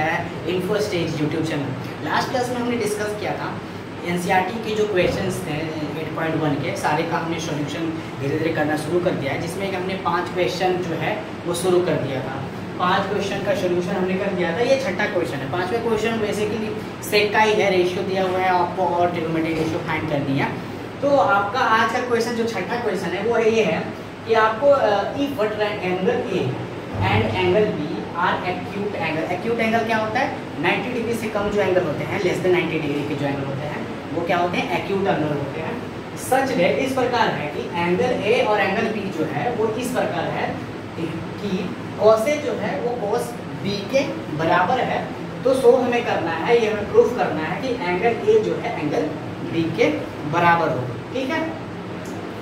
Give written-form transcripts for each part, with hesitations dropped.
है info stage YouTube channel. Last class में हमने डिस्कस किया था एनसीईआरटी के जो क्वेश्चंस थे 8.1 के सारे का हमने सॉल्यूशन धीरे धीरे करना शुरू कर दिया है, जिसमें कि हमने 5 क्वेश्चन जो है वो शुरू कर दिया था। 5 क्वेश्चन का सॉल्यूशन हमने कर दिया था, ये छठा क्वेश्चन है। 5वें क्वेश्चन बेसिकली सेक का ही है, रेशियो दिया हुआ है आपको और ट्रिग्नोमेट्रिक रेशियो फाइंड करनी है। तो आपका आज का क्वेश्चन जो छठा क्वेश्चन है वो ये है कि आपको if what angle A and angle B are acute angle. Acute angle क्या होता है? 90 डिग्री से कम जो एंगल होते हैं, लेस देन 90 डिग्री के जो एंगल होते हैं वो क्या होते हैं? एक्यूट एंगल होते हैं। सच है इस प्रकार है कि एंगल ए और एंगल बी जो है वो इस प्रकार है कि कॉस ए जो है वो कॉस बी के बराबर है। तो सो हमें करना है, ये हमें प्रूफ करना है कि एंगल ए जो है एंगल बी के बराबर हो। ठीक है,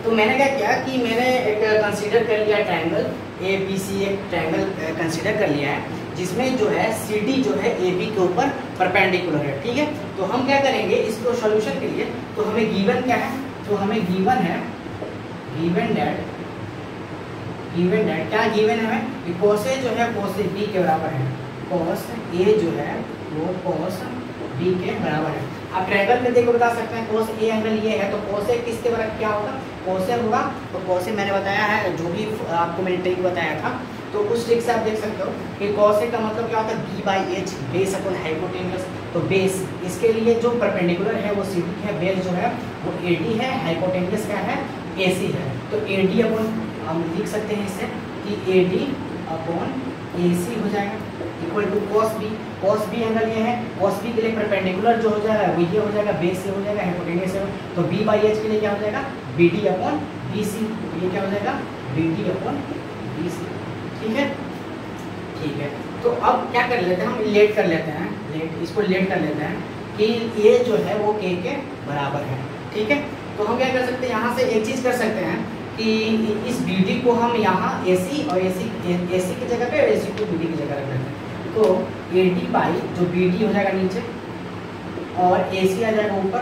तो मैंने क्या किया कि मैंने एक कंसीडर कर लिया ट्रायंगल ए बी सी, एक ट्रायंगल कंसीडर कर लिया है जिसमें जो है सी डी जो है ए बी के ऊपर परपेंडिकुलर है। ठीक है, तो हम क्या करेंगे इसको सॉल्यूशन के लिए, तो हमें गिवन क्या है? तो हमें गिवन है गिवन दैट क्या गिवन है हमें? कॉस ए जो है कॉस बी के बराबर है, कॉस ए जो है वो कॉस बी के बराबर है। आप ट्रायंगल में देखो बता सकते हैं कॉस ए एंगल ये है, तो कॉस ए किसके बराबर क्या होगा? कॉस ए होगा। तो कॉस ए मैंने बताया है, जो भी आपको मैंने ट्रिक बताया था, तो उस ट्रिक से आप देख सकते हो कि कॉस ए का मतलब क्या होता है? B by H, base upon hypotenuse. तो बेस इसके लिए जो परपेंडिकुलर है वो सी डी है, बेस जो है वो ए डी है, हाइपोटेन्यूस क्या है? ए सी है। तो ए डी अपॉन हम लिख सकते हैं इससे कि A D upon A C हो जाएगा equal to cos B. Cos B angle ये है, कॉस बी के लिए परपेंडिकुलर जो हो जाएगा वो ये हो जाएगा, बेस से हो जाएगा, हाइपोटेन्यूस से। तो बी बाई एच के लिए क्या हो जाएगा? B D upon B C. ये क्या हो जाएगा? B D upon B C. ठीक है, ठीक है। तो अब क्या कर लेते हैं हम? लेट कर लेते हैं, इसको लेट कर लेते हैं कि ये जो है वो के बराबर है। ठीक है, तो हम क्या कर सकते हैं? यहाँ से एक चीज़ कर सकते हैं कि इस बी डी को हम यहाँ ए सी और ए सी की जगह पे ए सी को बी डी की जगह रख लेते हैं। तो ए डी बाई जो बी डी हो जाएगा नीचे और ए सी आ जाएगा ऊपर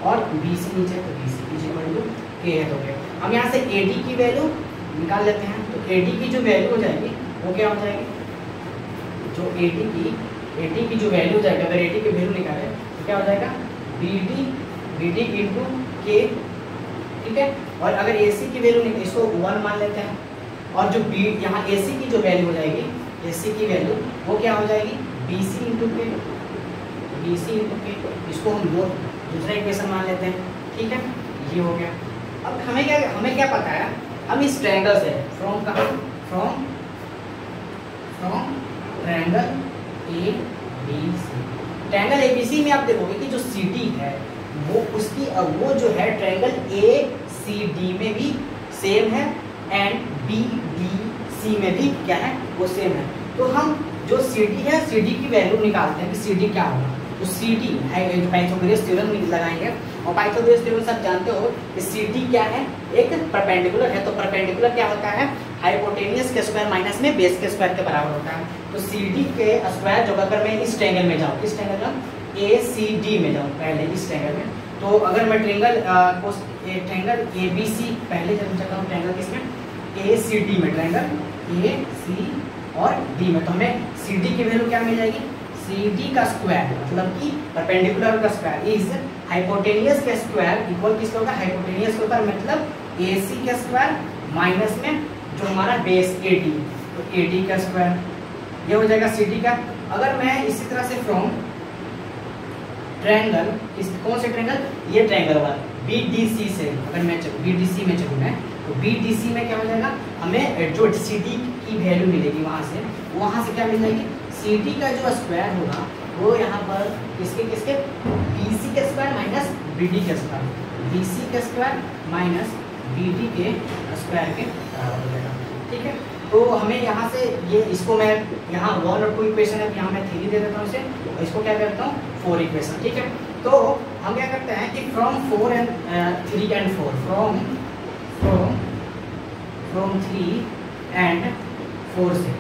और बी सी नीचे, तो B C is equal to K है। तो हम यहाँ से ए डी की वैल्यू निकाल लेते हैं। तो ए डी की जो वैल्यू हो जाएगी वो क्या हो जाएगी? जो ए डी की जो वैल्यू हो जाएगी, अगर ए डी की वैल्यू निकाले तो क्या हो जाएगा? बी डी इंटू के। ठीक है, और अगर ए सी की वैल्यू निकाले, इसको 1 मान लेते हैं, और जो बी यहाँ ए सी की जो वैल्यू हो जाएगी, ए सी की वैल्यू वो क्या हो जाएगी? बी सी इंटू के, बी सी इंटू के। इसको हम दूसरा इक्वेशन मान लेते हैं। ठीक है, ये हो गया। अब हमें क्या पता है? हम इस ट्रायंगल से from triangle A B C, triangle A B C में आप देखोगे कि जो सी डी है वो जो है ट्रायंगल ए सी डी में भी सेम है एंड बी डी सी में भी क्या है? वो सेम है। तो हम जो सी डी है, सी डी की वैल्यू निकालते हैं कि सी डी क्या होगा। तो सी डी है पाइथागोरस थ्योरम लगाएंगे, और पाइथागोरस थ्योरम सब जानते हो कि सी डी क्या है? एक परपेंडिकुलर है। तो परपेंडिकुलर क्या होता है? हाइपोटेन्यूस के स्क्वायर माइनस में बेस के स्क्वायर के बराबर होता है। तो सी डी के स्क्वायर जो अगर मैं इस ट्रायंगल में जाऊँ, किस ट्रायंगल में? ए सी डी में जाऊँ पहले इस ट्रायंगल में, तो अगर मैं ट्रायंगल ए बी सी पहले जब चलता हूँ ट्रायंगल किसमें? ए सी डी में, ट्रायंगल ए सी और डी में, तो हमें सी डी की वैल्यू क्या मिल जाएगी? सी डी का स्क्वायर मतलब कि परपेंडिकुलर का स्क्वायर इज हाइपोटेन्यूस के स्क्वायर इक्वल किसका होगा? हाइपोटेन्यूस के ऊपर मतलब ए सी का स्क्वायर माइनस में जो हमारा बेस ए डी, तो ए डी का स्क्वायर ये हो जाएगा सी डी का। अगर मैं इसी तरह से फ्रॉम ट्रायंगल, कौन से ट्रायंगल? ये ट्रायंगल वाला बी डी सी से अगर मैं बी डी सी में चलूँ मैं, तो बी डी सी में क्या हो जाएगा? हमें जो सी डी की वैल्यू मिलेगी वहाँ से क्या मिल जाएगी? सी डी का जो स्क्वायर होगा वो यहाँ पर किसके बी सी के स्क्वायर माइनस बी डी के स्क्वायर, बी सी के स्क्वायर माइनस बी डी के स्क्वायर के बराबर हो जाएगा। ठीक है, तो हमें यहाँ से ये इसको मैं यहाँ 1 और 2 इक्वेशन है, यहाँ मैं 3 दे देता हूँ इसे, और इसको क्या करता हूँ? 4 इक्वेशन। ठीक है, तो हम क्या करते हैं कि फ्रॉम 3 एंड 4, फ्रॉम 3 एंड 4 से,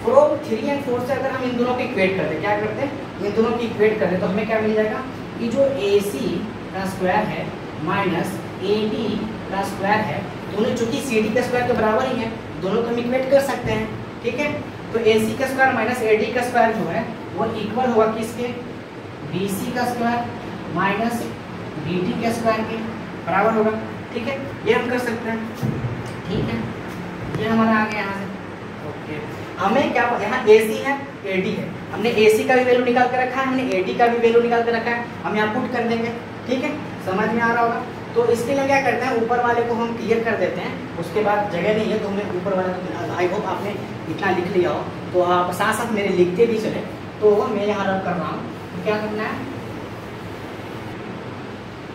फ्रॉम 3 एंड 4 से अगर हम इन दोनों को इक्वेट करते हैं, क्या करते हैं? इन दोनों की इक्वेट करते हैं, तो हमें क्या मिल जाएगा कि जो ए सी का स्क्वायर है माइनस ए डी का स्क्वायर है, दोनों चूंकि सी डी के स्क्वायर के बराबर ही है, दोनों को हम इक्वेट कर सकते हैं। ठीक है, तो AC का स्क्वायर माइनस AD का स्क्वायर जो है वो इक्वल होगा किसके, BC का स्क्वायर माइनस BD के स्क्वायर के बराबर होगा। ठीक है, ये हम कर सकते हैं। ठीक है, ये हमारा आ गया यहाँ से। ओके, हमें क्या यहाँ AC है AD है, हमने AC का भी वैल्यू निकाल के रखा है, हमने AD का भी वैल्यू निकाल के रखा है, हम यहाँ पुट कर देंगे। ठीक है, समझ में आ रहा होगा। तो इसके लिए क्या करते हैं, ऊपर वाले को हम क्लियर कर देते हैं, उसके बाद जगह नहीं है तो हमें ऊपर वाले को, आई होप आपने इतना लिख लिया हो, तो आप साथ साथ मेरे लिखते भी चले। तो मैं यहाँ रब कर रहा हूँ, तो क्या करना है,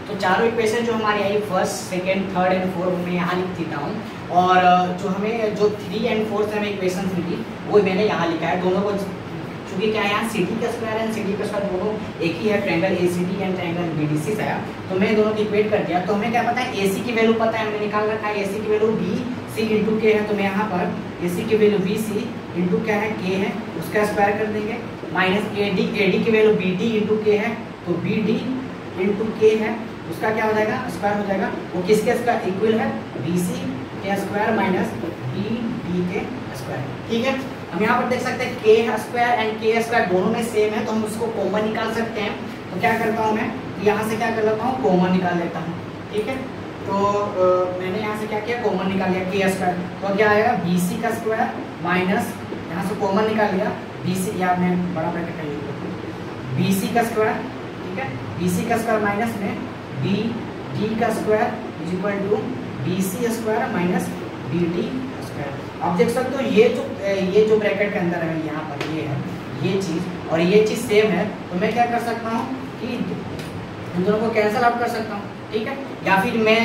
तो चारों इक्वेशन जो हमारी आई first, second, third and fourth मैं यहाँ लिख देता हूँ, और जो हमें जो 3 एंड 4 से हमें इक्वेशन मिली वो मैंने यहाँ लिखा है। दोनों को चूंकि क्या है, यहाँ CD का स्क्वायर एंड CD का स्क्वायर दोनों एक ही है, triangle ACD and triangle BDC से आया, तो मैं दोनों को इक्वेट कर दिया। तो हमें क्या पता है, AC की वैल्यू पता है, हमने निकाल रखा है, AC की वैल्यू BC इंटू K है, तो मैं यहाँ पर AC की वैल्यू BC इंटू क्या है, K है, उसका स्क्वायर कर देंगे, माइनस AD की वैल्यू BD इंटू K है, तो BD इंटू K है, उसका क्या हो जाएगा, स्क्वायर हो जाएगा, वो किसके स्क्वायर इक्वल है, BC के स्क्वायर माइनस BD के स्क्वायर। ठीक है, हम यहाँ पर देख सकते हैं K square and K square दोनों में सेम है, तो हम उसको कॉमन निकाल सकते हैं। तो क्या करता हूँ मैं, यहाँ से क्या कर लेता हूँ, कॉमन निकाल लेता हूँ। ठीक है, तो मैंने यहाँ से क्या किया, कॉमन निकाल लिया K स्क्वायर, तो क्या आएगा BC का स्क्वायर माइनस, यहाँ से कॉमन निकाल लिया BC, या मैं बड़ा ब्रैकेट कर लिया BC का स्क्वायर। ठीक है, BC का स्क्वायर माइनस में BD का square is equal to BC square minus BD square. आप देख सकते हो ये जो ब्रैकेट के अंदर है, यहाँ पर ये है ये चीज़ और ये चीज़ सेम है, तो मैं क्या कर सकता हूँ कि इन दोनों को कैंसिल आउट कर सकता हूँ। ठीक है, या फिर मैं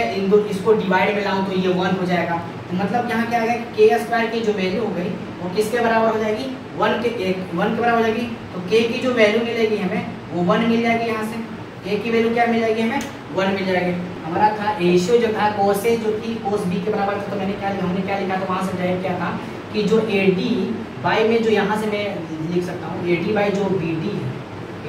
इसको डिवाइड में लाऊं तो ये 1 हो जाएगा, तो मतलब यहाँ क्या आ गया, K स्क्वायर की जो वैल्यू हो गई वो किसके बराबर हो जाएगी, 1 के बराबर हो जाएगी। तो K की जो वैल्यू मिलेगी हमें वो 1 मिल जाएगी, यहाँ से K की वैल्यू क्या मिल जाएगी, हमें 1 मिल जाएगी। हमारा था रेशियो जो था cos A जो थी cos B के बराबर था, तो हमने क्या लिखा, तो वहाँ से डायरेक्ट क्या था कि जो AD बाई में जो यहाँ से मैं लिख सकता हूँ AD बाई जो BD है,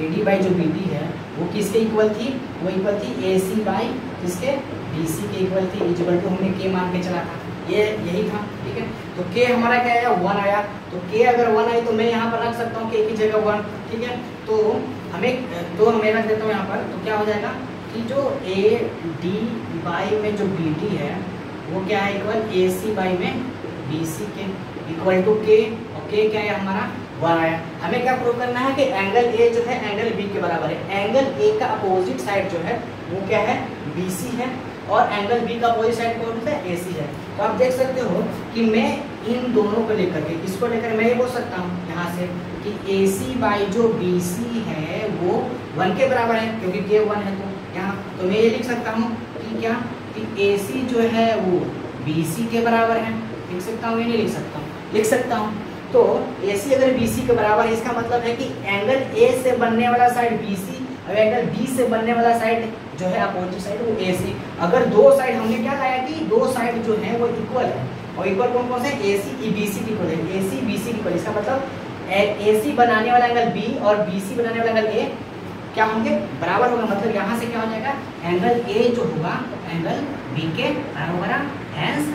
AD बाई जो BD है वो किसके इक्वल थी, वो इक्वल थी AC बाई किसके, BC के इक्वल थी, इक्वल टू हमने K मान के चला था, ये यही था। ठीक है, तो K हमारा क्या आया, 1 आया, तो K अगर 1 आई तो मैं यहाँ पर रख सकता हूँ K की जगह 1। ठीक है, तो मैं रख देता हूँ यहाँ पर, तो क्या हो जाएगा कि जो AD बाई में जो BD है वो क्या है, इक्वल AC बाई में BC के इक्वल टू K, और K क्या है हमारा 1 आया। हमें क्या प्रूव करना है कि एंगल A जो है एंगल B के बराबर है। एंगल A का अपोजिट साइड जो है वो क्या है, BC है, और एंगल B का अपोजिट साइड कौन सा है, AC है। तो आप देख सकते हो कि मैं इन दोनों को लेकर के, इसको लेकर मैं ये बोल सकता हूँ यहाँ से कि AC बाई जो BC है वो 1 के बराबर है, क्योंकि K 1 है, तो यहाँ तो मैं ये लिख सकता हूँ कि क्या, कि AC जो है वो BC के बराबर है। लिख सकता हूँ, ये नहीं लिख सकता हूँ, लिख सकता हूँ। तो AC अगर BC के बराबर है, इसका मतलब है कि एंगल A से बनने वाला साइड BC और एंगल B से बनने वाला साइड जो है अपोजिट साइड वो AC। अगर दो साइड हमने क्या लाया कि दो साइड जो है वो इक्वल है, और इक्वल कौन कौन से, AC BC इक्वल है, AC BC इक्वल। इसका मतलब AC बनाने वाला एंगल B और BC बनाने वाला एंगल A क्या होंगे, बराबर होगा। मतलब यहाँ से क्या हो जाएगा, एंगल A जो होगा एंगल B के बराबर होगा, हेंस।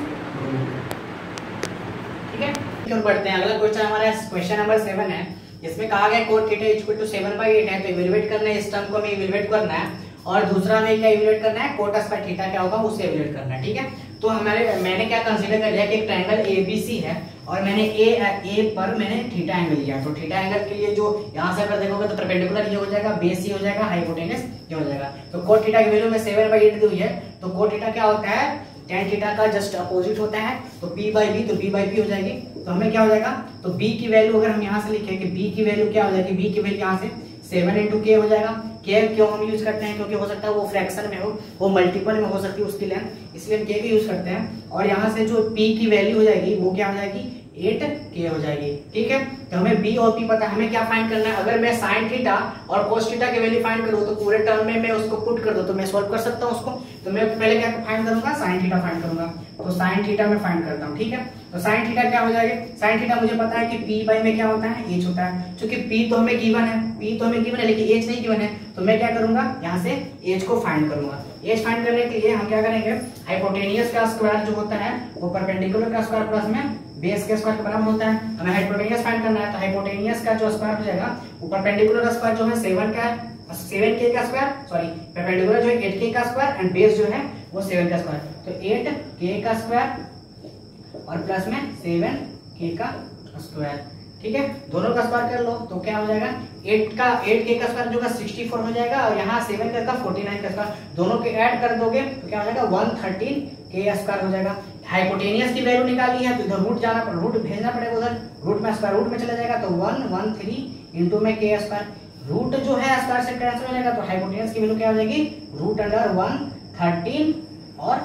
ठीक है, और बढ़ते हैं। अगला क्वेश्चन हमारा क्वेश्चन नंबर 7 है, इसमें कहा गया cot थीटा इक्वल टू 7/8 है, तो इवैल्यूएट करना है, इस टर्म को हमें इवैल्यूएट करना है, और दूसरा में क्या इवैल्यूएट करना है, cot स्क्वायर थीटा क्या होगा उसे इवैल्यूएट करना है। ठीक है, तो मैंने क्या कंसीडर कर लिया कि एक ट्रायंगल ABC है, और मैंने A पर मैंने थीटा एंगल लिया, तो थीटा एंगल के लिए जो यहाँ से अगर देखोगे तो परपेंडिकुलर ये हो जाएगा, बेस ये हो जाएगा, हाइपोटेनस ये हो जाएगा। तो cot थीटा की वैल्यू में 7/8 दी हुई है, तो cot थीटा क्या होता है, tan थीटा का जस्ट अपोजिट होता है, तो P/B, तो B/P हो जाएगी। तो हमें क्या हो जाएगा, तो B की वैल्यू अगर हम यहाँ से लिखें कि B की वैल्यू क्या हो जाएगी, B की वैल्यू यहाँ से 7 × K हो जाएगा। K क्यों हम यूज करते हैं, क्योंकि हो सकता है वो फ्रैक्शन में हो, वो मल्टीपल में हो सकती है उसकी लेंथ, इसलिए हम K का यूज करते हैं। और यहाँ से जो P की वैल्यू हो जाएगी वो क्या हो जाएगी, 8K हो जाएगी। ठीक है, तो हमें B और P पता है, हमें क्या फाइंड करना है। अगर मैं sin थीटा और cos थीटा की वैल्यू फाइंड करूँ तो पूरे टर्म में मैं उसको पुट कर दूं तो मैं सॉल्व कर सकता हूँ उसको। तो मैं पहले क्या फाइंड करूंगा, sin थीटा फाइंड करूंगा, तो sin थीटा में फाइंड करता हूँ। ठीक है, तो sin थीटा क्या हो जाएगा, sin थीटा मुझे पता है कि P/, में क्या होता है, h होता है। क्योंकि P तो हमें गिवन है, लेकिन h नहीं गिवन है, तो मैं क्या करूंगा, यहाँ से h को फाइंड करूंगा। एज फाइंड करने के लिए हम क्या करेंगे, हाइपोटेनियस का स्क्वायर जो होता है वो परपेंडिकुलर का स्क्वायर प्लस में बेस के स्क्वायर के बराबर होता है। हमें हाइपोटेनियस फाइंड करना है तो हाइपोटेनियस का जो स्क्वायर हो जाएगा वो परपेंडिकुलर का स्क्वायर जो है 7 का है, 7k का स्क्वायर, सॉरी परपेंडिकुलर जो है 8k का स्क्वायर एंड बेस जो है वो 7 का स्क्वायर, तो 8k का स्क्वायर और प्लस में 7k का स्क्वायर। ठीक है, दोनों का स्क्वायर कर लो तो क्या हो जाएगा, 8k का स्क्वायर जो है 64 हो जाएगा और यहाँ 7 का 49 का स्क्वायर, दोनों के ऐड कर दोगे तो क्या हो जाएगा 113k स्क्वायर हो जाएगा। हाइपोटेनियस की वैल्यू निकाली है तो इधर रूट भेजना पड़ेगा, उधर रूट में स्क्वायर रूट में चला जाएगा तो 113 इंटू में k स्क्वायर, रूट जो है स्क्वायर से कैंसिल हो जाएगा तो हाइपोटेनियस की वैल्यू क्या हो जाएगी रूट अंडर 113 और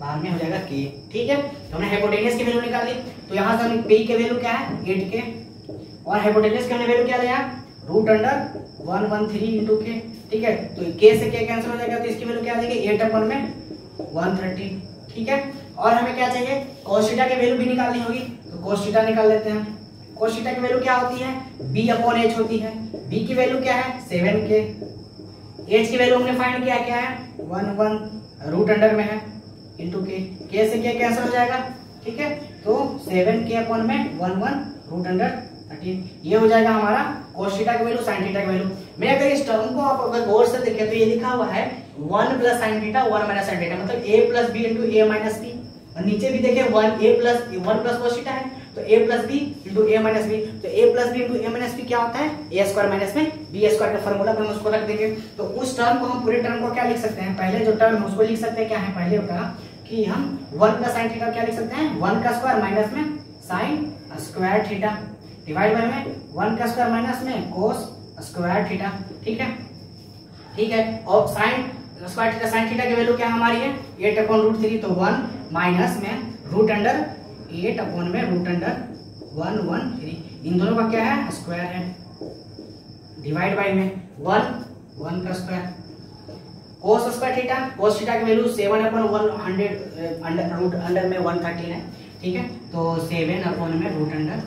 बाहर में हो जाएगा k। ठीक है, तो हमने हाइपोटेनियस की वैल्यू निकाल ली, तो यहाँ से हमने p की वैल्यू क्या है 8k और हाइपोटेनियस की हमने वैल्यू क्या लिया रूट अंडर 113 इंटू k। ठीक है, तो k से k कैंसिल हो जाएगा तो इसकी वैल्यू क्या आ जाएगी 8 अपन में 113। ठीक है, और हमें क्या चाहिए cos थीटा की वैल्यू भी निकालनी होगी, तो cos थीटा निकाल लेते हैं। cos थीटा की वैल्यू क्या होती है b अपॉन h होती है, b की वैल्यू क्या है 7k, h की वैल्यू हमने फाइंड किया क्या है 1 रूट अंडर में है इंटू k से k कैंसिल हो जाएगा। ठीक है, तो 7k अपॉन में 1 रूट अंडर 13, ये हो जाएगा हमारा cos थीटा की वैल्यू sin थीटा की वैल्यू। मैं अगर इस टर्म को आप अगर गौर से देखें तो ये लिखा हुआ है 1 plus sin theta 1 minus sin theta, मतलब a plus b into a minus b, और नीचे भी देखें 1 प्लस cos थीटा है तो a plus b into a minus b, तो a plus b into a minus b क्या होता है a स्क्वायर माइनस में b स्क्वायर का फॉर्मूला हम उसको रख देंगे। तो उस टर्म को हम पूरे टर्म को क्या लिख सकते हैं, पहले जो टर्म है उसको लिख सकते हैं क्या है, पहले होगा कि हम 1 का sin थीटा क्या लिख सकते हैं 1 का स्क्वायर माइनस में sin square theta divide by में 1 का स्क्वायर माइनस में cos स्क्वायर थीटा। ठीक है, ठीक है, और sin square theta sin theta की वैल्यू क्या हमारी है 8 अपॉन रूट 3, तो 1 माइनस में रूट अंडर 8 अपॉन में रूट अंडर 113, इन दोनों का क्या है स्क्वायर है, डिवाइड बाय में 1 का square cos square theta, cos theta की value 7 upon 100 under root under में 113 है। ठीक है, तो 7 अपॉन में रूट अंडर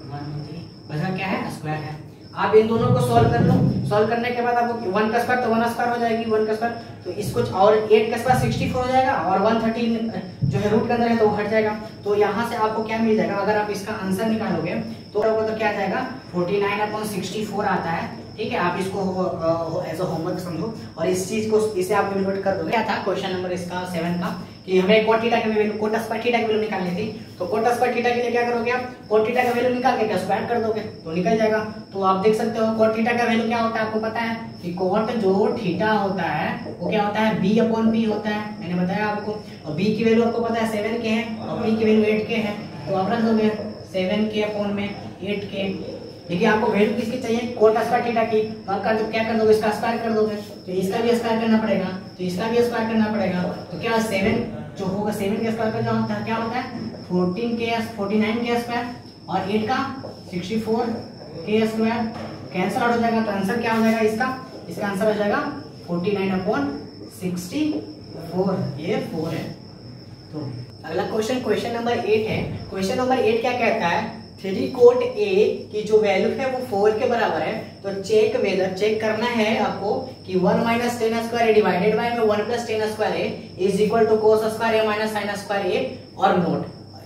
113 बचा क्या है स्क्वायर है। आप इन दोनों को सॉल्व कर लो, सॉल्व करने के बाद आपको 1 का स्क्वायर तो 1 स्क्वायर हो जाएगी 1 का स्क्वायर, तो इसको और 8 का स्क्वायर 64 हो जाएगा और 113 जो है रूट के अंदर है तो वो हट जाएगा, तो यहाँ से आपको क्या मिल जाएगा, अगर आप इसका आंसर निकालोगे तो क्या आ जाएगा 49/64 आता है। ठीक है, आप इसको एज अ होमवर्क समझो और इस चीज को इसे आप नोट कर दोगे। क्या था क्वेश्चन नंबर इसका 7 का कि हमें cot थीटा की वैल्यू cot स्क्वायर थीटा की वैल्यू निकालनी थी, तो cot स्क्वायर थीटा के लिए क्या करोगे आप cot थीटा का वैल्यू निकाल के क्या स्क्वायर कर दोगे तो निकल जाएगा। तो आप देख सकते हो cot थीटा का वैल्यू क्या होता है, आपको पता है कि cot जो थीटा होता है वो क्या होता है b अपॉन b होता है, मैंने बताया आपको, और b की वैल्यू आपको पता है 7k है और b की वैल्यू 8k है, तो आप रख दोगे 7k अपॉन में 8k। देखिए आपको वैल्यू किसकी चाहिए cot स्क्वायर थीटा की, तो आप क्या कर दोगे इसका स्क्वायर कर दोगे, तो इसका भी स्क्वायर करना पड़ेगा तो इसका भी स्क्वायर करना पड़ेगा, तो क्या 7 जो होगा 7 के स्क्वायर का जो होता है क्या होता है 49k स्क्वायर और 8 का 64k स्क्वायर कैंसिल आउट हो जाएगा, तो आंसर क्या हो जाएगा इसका आंसर हो जाएगा 49/64, ये 4 है। तो अगला क्वेश्चन नंबर 8 है। क्वेश्चन नंबर 8 क्या कहता है 3 cot a की जो वैल्यू है वो 4 के बराबर है, तो चेक करना है आपको कि 1 minus tan square A divided by में 1 plus tan square A is equal to cos square A minus sin square A और नोट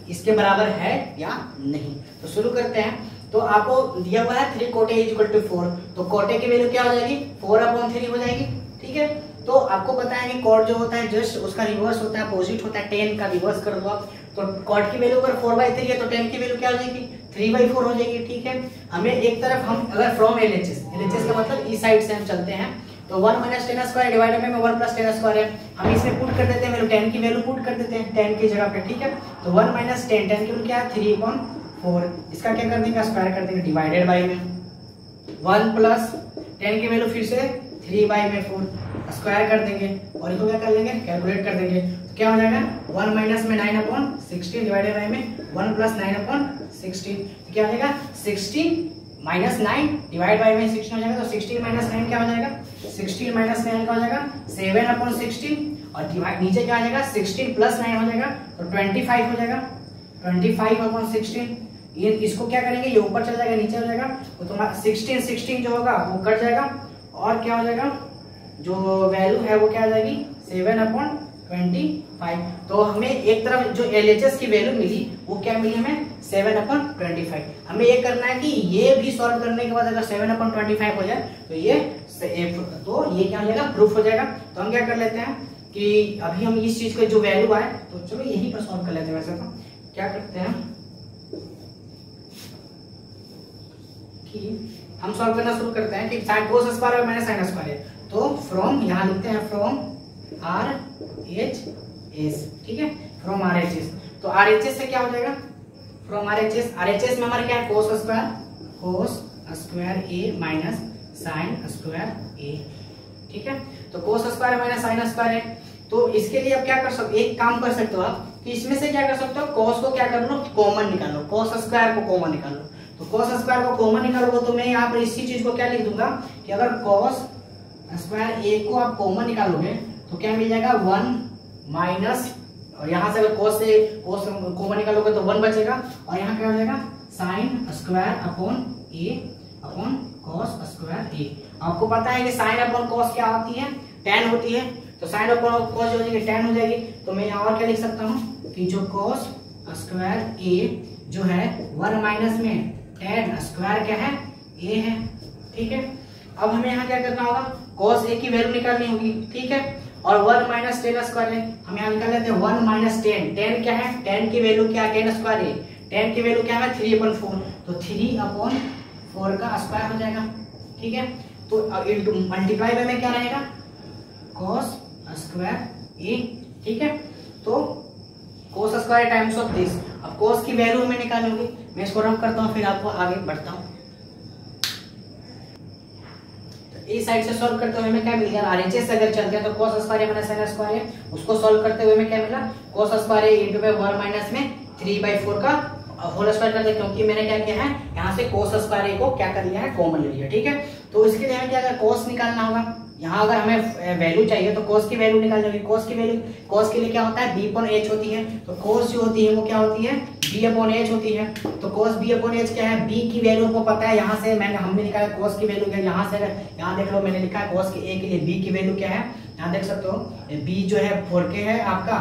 इसके बराबर है या नहीं। तो शुरू करते हैं। तो आपको दिया हुआ है 3 cot a is equal to 4, तो cot a की वैल्यू क्या हो जाएगी 4/3 हो जाएगी। ठीक है, तो आपको पता है कि cot जो होता है जस्ट उसका रिवर्स होता है, अपोजिट होता है, tan का रिवर्स कर दो आप, तो cot की वैल्यू अगर 4/3 है तो tan की वैल्यू क्या हो जाएगी 3/4 हो जाएगी। ठीक है, हमें एक तरफ हम अगर फ्रॉम LHS का मतलब इस साइड से हम चलते हैं, तो 1 माइनस टेन स्क्वायर डिवाइडेड में 1 प्लस टेन स्क्वायर है, हम इसमें पुट कर देते हैं वैल्यू tan की वैल्यू पुट कर देते हैं tan की जगह पे। ठीक है, तो 1 माइनस tan की वैल्यू क्या है 3/4, इसका क्या कर देंगे स्क्वायर कर देंगे डिवाइडेड बाय में 1 प्लस tan की वैल्यू फिर से 3/4 स्क्वायर कर देंगे और इसको क्या कर लेंगे कैलकुलेट कर देंगे, तो क्या हो जाएगा 1 माइनस में 9/16 डिवाइडेड बाय में 1 प्लस 9/16, तो क्या हो जाएगा 16 माइनस 9 डिवाइड बाय में 16 हो जाएगा, तो 16 माइनस 9 क्या हो जाएगा 16 माइनस 9 क्या हो जाएगा 7/16 और डिवाइड नीचे क्या आ जाएगा 16 प्लस 9 हो जाएगा, तो 25 हो जाएगा 25/16। ये इसको क्या करेंगे ये ऊपर चला जाएगा नीचे हो जाएगा, तो तुम्हारा 16 जो होगा वो कट जाएगा और क्या हो जाएगा जो वैल्यू है वो क्या आ जाएगी 7/25। तो हमें एक तरफ जो LHS की वैल्यू मिली वो क्या मिली हमें 7/25। हमें ये करना है कि ये भी सॉल्व करने के बाद अगर 7/25 हो जाए तो ये क्या हो जाएगा, प्रूफ हो जाएगा। तो हम क्या कर लेते हैं कि अभी हम इस चीज का जो वैल्यू आए तो चलो यहीं पर सॉल्व कर लेते हैं। वैसे तो क्या करते हैं कि हम सॉल्व करना शुरू करते हैं कि साइन कोस स्क्वायर और माइनस साइन स्क्वायर है, तो फ्रॉम यहाँ लिखते हैं फ्रॉम RHS, ठीक है, फ्रॉम RHS। तो RHS से क्या हो जाएगा, फ्रॉम RHS में हमारा क्या है cos square A minus sine square A, ठीक है। तो cos square minus sine square है, तो इसके लिए आप क्या कर सकते हो, एक काम कर सकते हो आप कि इसमें से क्या कर सकते हो, कोस को क्या कर लो, कॉमन निकालो, कोस स्क्वायर को कॉमन निकालो। तो कोस स्क्वायर को कॉमन निकालोगे तो मैं यहाँ पर इसी चीज को क्या लिख दूंगा कि अगर कोस स्क्वायर A को आप कॉमन निकालोगे तो क्या मिल जाएगा 1 माइनस, और यहाँ से अगर कोस कॉमन निकालोगे तो 1 बचेगा, और यहाँ क्या हो जाएगा sine square upon A upon cos square A। आपको पता है कि साइन अपॉन कोस क्या होती है, tan होती है, तो साइन अपॉन कोस हो जाएगी tan हो जाएगी। तो मैं यहाँ और क्या लिख सकता हूँ कि जो कोस स्क्वायर A जो है 1 माइनस में tan स्क्वायर क्या है A है, ठीक है। अब हमें यहाँ क्या करना होगा, कोस A की वैल्यू निकालनी होगी, ठीक है, और 1 माइनस tan स्क्वायर है, हम यहाँ निकाल लेते हैं 1 माइनस tan क्या है, tan की वैल्यू क्या है, tan स्क्वायर है, tan की वैल्यू क्या है 3/4, तो 3/4 का स्क्वायर हो जाएगा, ठीक है। तो इनटू मल्टीप्लाई में क्या रहेगा कोस स्क्वायर A, ठीक है। तो cos square times of this, अब कोस की वैल्यू हमें निकालनी होगी, मैं इसको रफ करता हूँ फिर आपको आगे बढ़ता हूँ। इस साइड से सॉल्व करते हुए हमें क्या मिल गया, RHS से अगर चलते हैं तो cos square minus sin square है, उसको सॉल्व करते हुए हमें क्या मिला cos स्क्वायर इनटू में 1 माइनस में 3/4 का होल स्क्वायर कर दे, क्योंकि मैंने क्या किया है यहाँ से cos स्क्वायर को क्या कर लिया है कॉमन ले लिया, ठीक है। तो इसके लिए हमें क्या करना, cos निकालना होगा। यहाँ अगर हमें वैल्यू चाहिए तो cos की वैल्यू निकालनी होगी। cos की वैल्यू, cos के लिए क्या होता है b/h होती है, तो cos जो होती है वो क्या होती है b/h होती है। तो cos b/h क्या है, b की वैल्यू को पता है, यहाँ से हमने निकाला cos की वैल्यू क्या, यहाँ से अगर यहाँ देख लो मैंने लिखा है cos के a के लिए b की वैल्यू क्या है, यहाँ देख सकते हो b जो है 4k है आपका,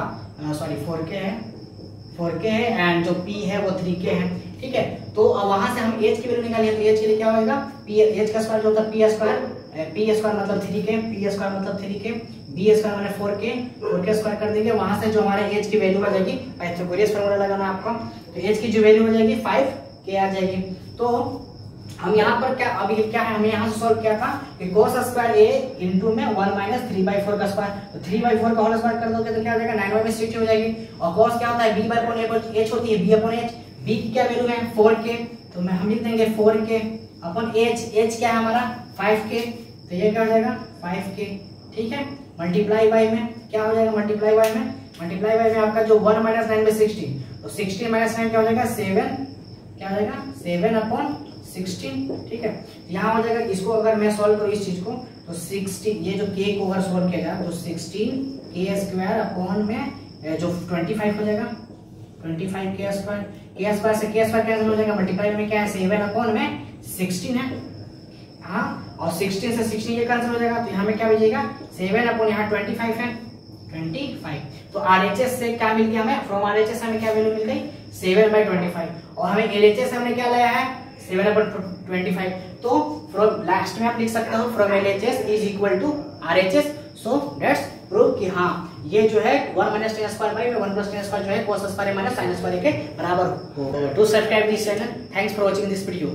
सॉरी 4k है एंड जो p है वो 3k है, ठीक है। तो वहां से हम h की वैल्यू निकालिए, तो h के लिए क्या होगा h का स्क्वायर जो होता है p स्क्वायर मतलब 3k, p स्क्वायर मतलब 3k, b स्क्वायर मतलब 4k स्क्वायर कर देंगे, वहां से जो हमारे h की वैल्यू आ जाएगी, पाइथागोरस फार्मूला लगाना आपको, तो h की जो वैल्यू हो जाएगी 5k आ जाएगी। तो हम यहाँ पर क्या, अभी क्या है, हमने यहाँ से सॉल्व किया था कि cos स्क्वायर a इनटू में 1 माइनस 3/4 का स्क्वायर, तो 3/4 का होल स्क्वायर कर दोगे तो क्या हो जाएगा 9/60 हो जाएगी। और cos क्या होता है b/h होती है, b/h, b की क्या वैल्यू है 4k, तो हम लिख देंगे 4k अपन h क्या है हमारा 5k, तो ये क्या हो जाएगा 5k, ठीक है। मल्टीप्लाई बाय में क्या हो जाएगा, मल्टीप्लाई बाय में आपका जो 1 माइनस 9/60, तो 16 माइनस 9 क्या हो जाएगा 7, क्या हो जाएगा 7/16, ठीक है। यहाँ हो जाएगा, इसको अगर मैं सॉल्व करूँ इस चीज को तो 16, ये जो k को अगर सॉल्व किया जाए तो 16k स्क्वायर अपॉन में जो 25 हो जाएगा 25k स्क्वायर, k स्क्वायर से k स्क्वायर कैंसिल हो जाएगा, मल्टीप्लाई में क्या है 7/16 है, हाँ, और 16 से 16 ये कैंसिल हो जाएगा, तो यहाँ में क्या बचेगा 7 यहाँ 25 है 25। तो RHS से क्या मिल गया हमें, फ्रॉम RHS हमें क्या वैल्यू मिल गई 7/25, और हमें LHS हमने क्या लाया है 7/25। तो फ्रॉम लास्ट में आप लिख सकते हो from LHS is equal to RHS, so let's prove कि हाँ ये जो है 1 minus tan square by 1 plus tan square जो है cos square minus sin square के बराबर होगा। To subscribe this channel, thanks for watching this video.